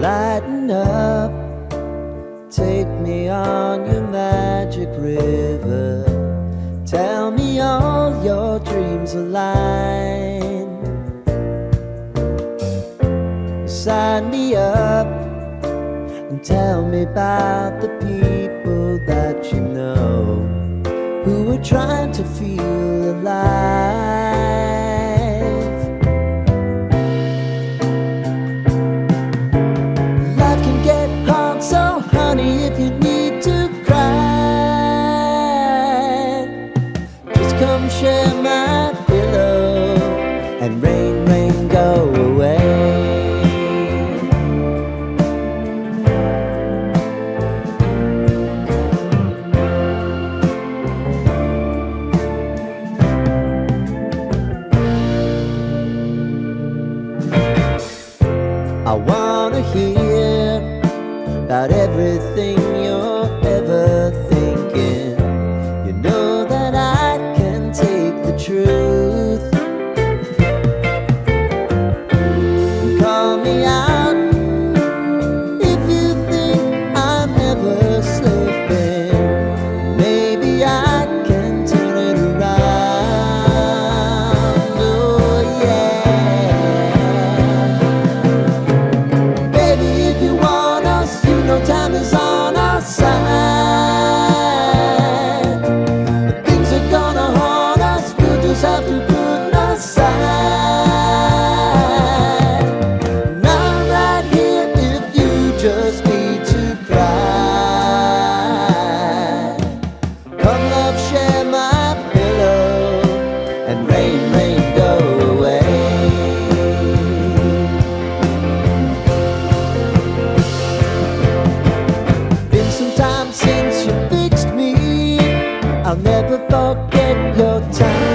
Lighten up, take me on your magic river. Tell me all your dreams align. Sign me up and tell me about the people that you know who are trying to feel alive. Life can get hard, so honey, if you need to cry, just come share my pillow and rain, rain, go away. I wanna hear about everything you're ever thinking. You know that I can take the truth. Call me out if you think I'm never slipping. Maybe I can turn it around. Oh yeah. Baby, if you want us, you know time is on our side. Things are gonna haunt us, we'll just have to put aside. And I'm right here if you just need to cry. Come love, share my pillow and rain, rain, go away. Been some time since you fixed me, I'll never forget your time.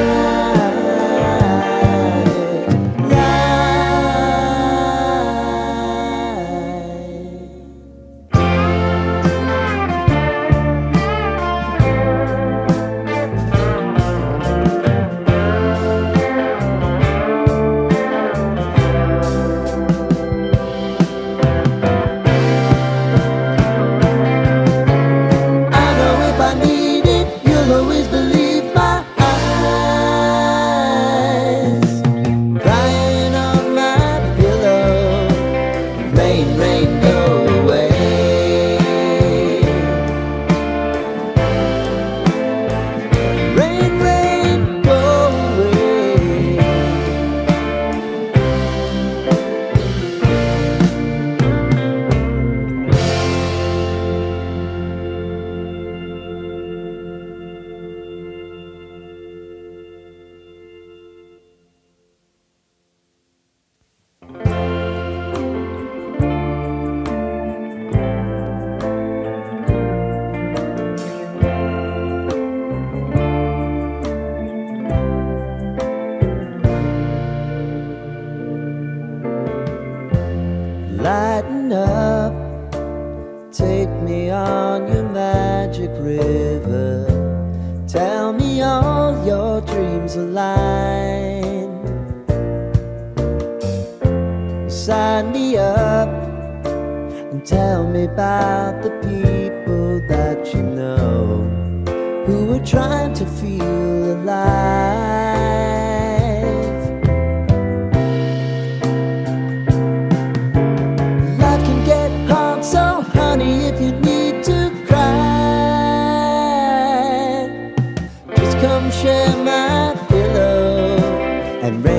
I know if I need it, you'll always believe my eyes. Crying on my pillow, rain, rain, go away. Rain, rain, go away. Lighten up, take me on your magic river. Tell me all your dreams align. Sign me up and tell me about the people that you know who are trying to feel alive.